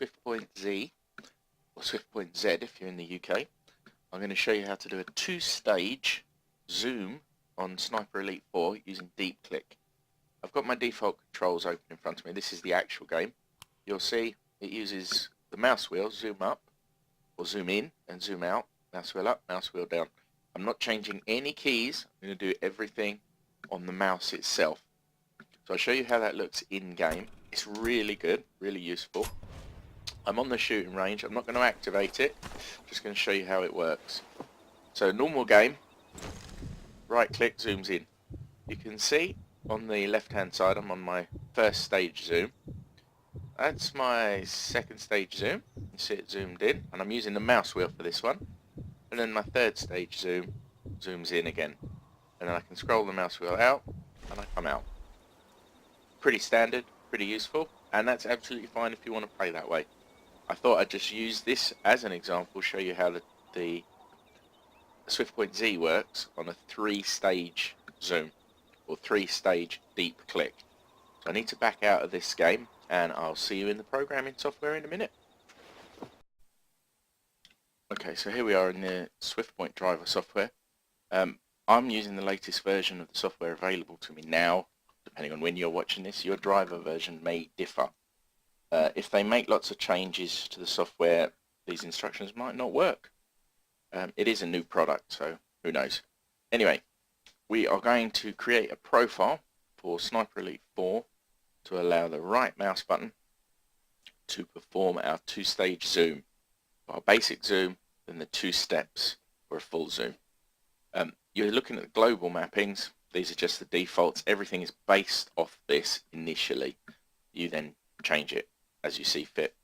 Swiftpoint Z, or Swiftpoint Z if you're in the UK. I'm going to show you how to do a two-stage zoom on Sniper Elite 4 using deep click. I've got my default controls open in front of me. This is the actual game. You'll see it uses the mouse wheel, zoom up, or zoom in and zoom out, mouse wheel up, mouse wheel down. I'm not changing any keys. I'm going to do everything on the mouse itself. So I'll show you how that looks in-game. It's really good, really useful. I'm on the shooting range. I'm not going to activate it. I'm just going to show you how it works. So normal game, right click zooms in. You can see on the left hand side I'm on my first stage zoom. That's my second stage zoom. You see it zoomed in, and I'm using the mouse wheel for this one. And then my third stage zoom zooms in again. And then I can scroll the mouse wheel out and I come out. Pretty standard, pretty useful, and that's absolutely fine if you want to play that way. I thought I'd just use this as an example, show you how the Swiftpoint Z works on a three-stage zoom, or three-stage deep click. So I need to back out of this game, and I'll see you in the programming software in a minute. Okay, so here we are in the Swiftpoint driver software. I'm using the latest version of the software available to me now. Depending on when you're watching this, your driver version may differ. If they make lots of changes to the software, these instructions might not work. It is a new product, so who knows. Anyway, we are going to create a profile for Sniper Elite 4 to allow the right mouse button to perform our two-stage zoom. Our basic zoom, then the two steps for a full zoom. You're looking at the global mappings. These are just the defaults. Everything is based off this initially. You then change it as you see fit.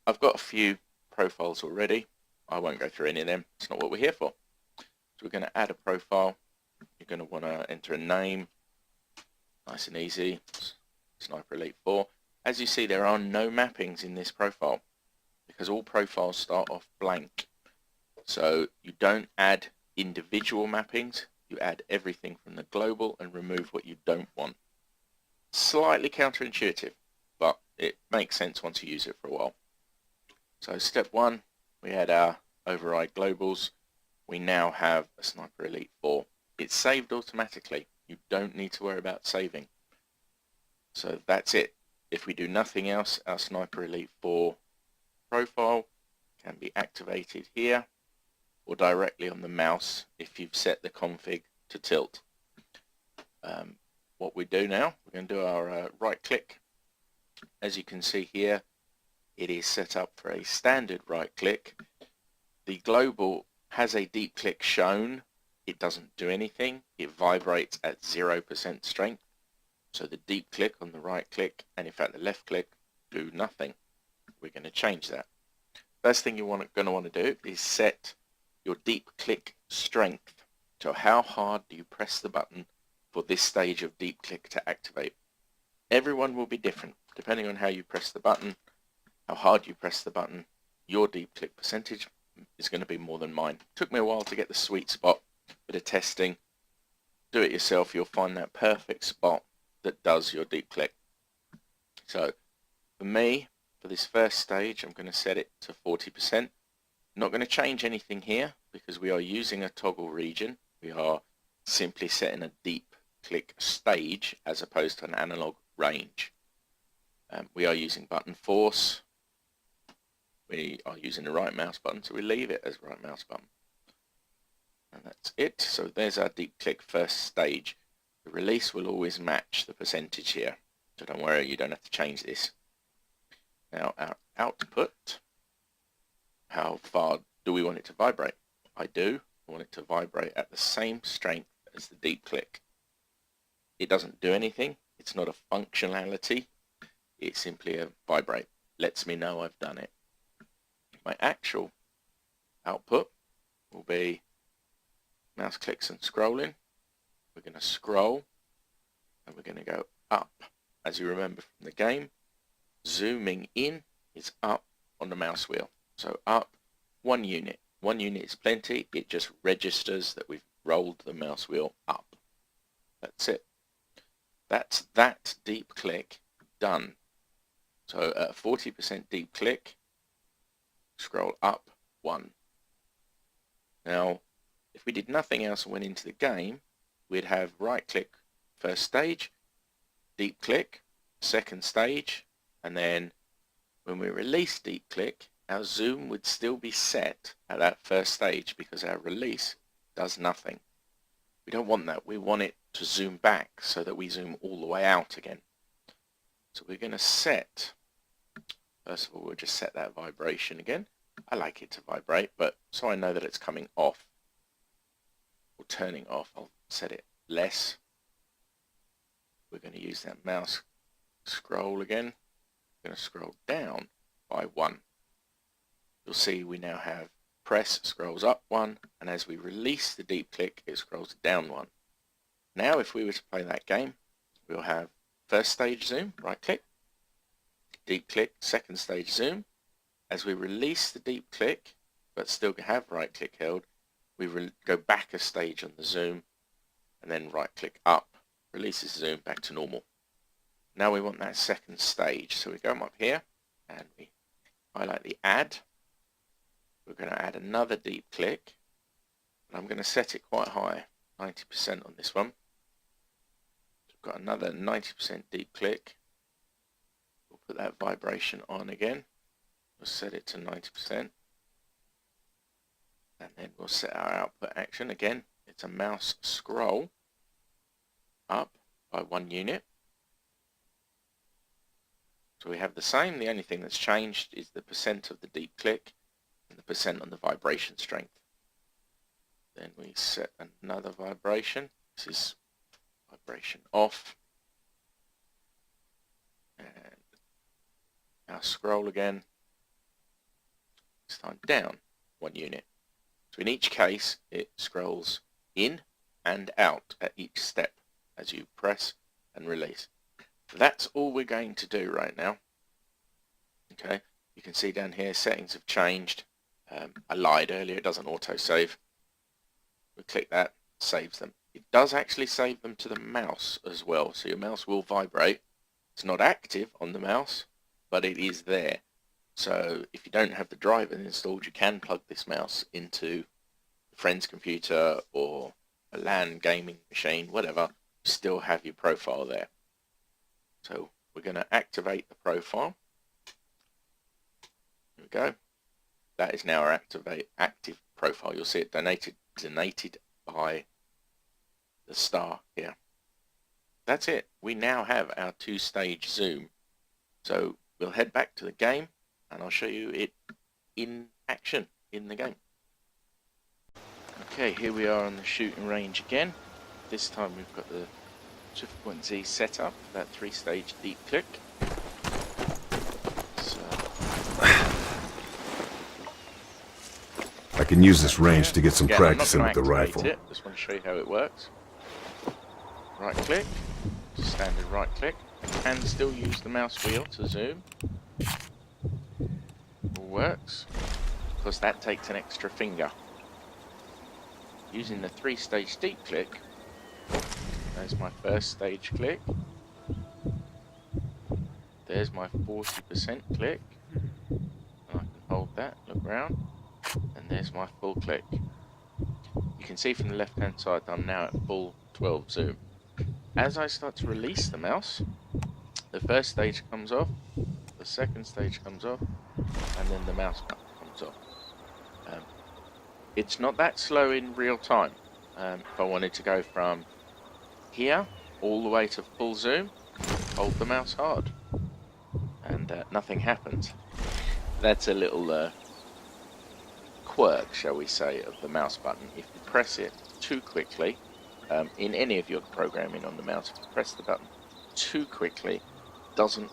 I've got a few profiles already. I won't go through any of them. It's not what we're here for. So we're going to add a profile. You're going to want to enter a name. Nice and easy. Sniper Elite 4. As you see, there are no mappings in this profile because all profiles start off blank. So you don't add individual mappings. You add everything from the global and remove what you don't want. Slightly counterintuitive, but it makes sense once you use it for a while. So step one, we add our override globals. We now have a Sniper Elite 4. It's saved automatically. You don't need to worry about saving. So that's it. If we do nothing else, our Sniper Elite 4 profile can be activated here or directly on the mouse if you've set the config to tilt. What we do now, we're going to do our right click. As you can see here, it is set up for a standard right click. The global has a deep click shown. It doesn't do anything. It vibrates at 0% strength. So the deep click on the right click and in fact the left click do nothing. We're going to change that. First thing you're going to want to do is set your deep click strength. So how hard do you press the button for this stage of deep click to activate? Everyone will be different depending on how you press the button, how hard you press the button. Your deep click percentage is going to be more than mine. It took me a while to get the sweet spot. Bit of testing. Do it yourself. You'll find that perfect spot that does your deep click. So for me, for this first stage, I'm going to set it to 40%. Not going to change anything here because we are using a toggle region. We are simply setting a deep click stage as opposed to an analog range. We are using button force. We are using the right mouse button, so we leave it as right mouse button. And that's it. So there's our deep click first stage. The release will always match the percentage here. So don't worry, you don't have to change this. Now our output. How far do we want it to vibrate? I want it to vibrate at the same strength as the deep click. It doesn't do anything. It's not a functionality. It's simply a vibrate. Lets me know I've done it. My actual output will be mouse clicks and scrolling. We're going to scroll and we're going to go up. As you remember from the game, zooming in is up on the mouse wheel. So up 1 unit. 1 unit is plenty. It just registers that we've rolled the mouse wheel up. That's it. That's that deep click done. So at a 40% deep click, scroll up 1. Now, if we did nothing else and went into the game, we'd have right click first stage, deep click second stage, and then when we release deep click, our zoom would still be set at that first stage because our release does nothing. We don't want that. We want it to zoom back so that we zoom all the way out again. So we're going to set, first of all, we'll just set that vibration again. I like it to vibrate, but so I know that it's coming off or turning off, I'll set it less. We're going to use that mouse scroll again. We're going to scroll down by 1. You'll see we now have press scrolls up 1, and as we release the deep click, it scrolls down 1. Now if we were to play that game, we'll have first stage zoom, right click, deep click, second stage zoom. As we release the deep click, but still have right click held, we go back a stage on the zoom, and then right click up, releases zoom back to normal. Now we want that second stage, so we go up here, and we highlight the add. We're going to add another deep click, and I'm going to set it quite high, 90% on this one. So we've got another 90% deep click. We'll put that vibration on again. We'll set it to 90%. And then we'll set our output action again. It's a mouse scroll up by 1 unit. So we have the same. The only thing that's changed is the percent of the deep click and the percent on the vibration strength. Then we set another vibration. This is vibration off. And our scroll again. This time down 1 unit. So in each case, it scrolls in and out at each step as you press and release. That's all we're going to do right now. Okay, you can see down here settings have changed. I lied earlier, it doesn't auto-save. We click that, saves them. It does actually save them to the mouse as well, so your mouse will vibrate. It's not active on the mouse, but it is there. So if you don't have the driver installed, you can plug this mouse into a friend's computer or a LAN gaming machine, whatever. You still have your profile there. So we're going to activate the profile. There we go. That is now our active profile. You'll see it donated by the star here. That's it. We now have our 2-stage zoom. So we'll head back to the game and I'll show you it in action in the game. Okay, here we are on the shooting range again. This time we've got the Swiftpoint Z set up, that 3-stage deep click. So I can use this range to get some practice in with the rifle. Just want to show you how it works. Right click, standard right click. I can still use the mouse wheel to zoom. All works, because that takes an extra finger. Using the 3-stage deep click, there's my first stage click. There's my 40% click. And I can hold that, look around, and there's my full click. You can see from the left hand side that I'm now at full 12 zoom. As I start to release the mouse, the first stage comes off, the second stage comes off, and then the mouse comes off. It's not that slow in real time. If I wanted to go from here all the way to full zoom, hold the mouse hard and nothing happens. That's a little quirk, shall we say, of the mouse button. If you press it too quickly, in any of your programming on the mouse, if you press the button too quickly, doesn't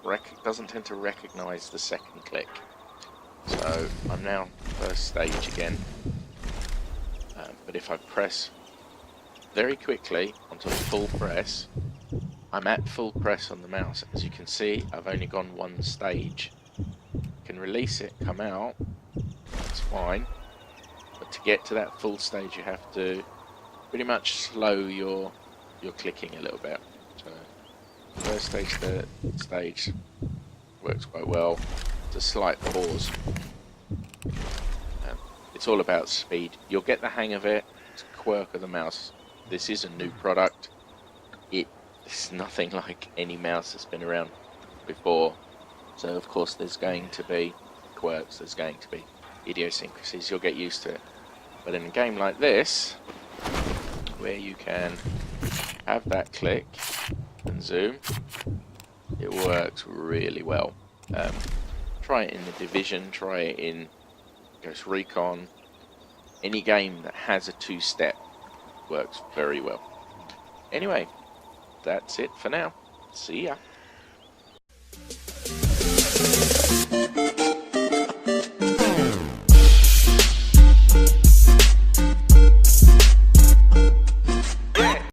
tend to recognize the second click. So I'm now first stage again, but if I press very quickly onto full press, I'm at full press on the mouse. As you can see, I've only gone 1 stage. You can release it, come out, that's fine, but to get to that full stage you have to pretty much slow your clicking a little bit. So first stage, third stage, works quite well. It's a slight pause. It's all about speed. You'll get the hang of it. It's a quirk of the mouse. This is a new product. It's nothing like any mouse that's been around before. So of course there's going to be quirks, there's going to be idiosyncrasies. You'll get used to it. But in a game like this, where you can have that click and zoom, it works really well. Try it in The Division, try it in Ghost Recon. Any game that has a two-step works very well. Anyway, that's it for now. See ya.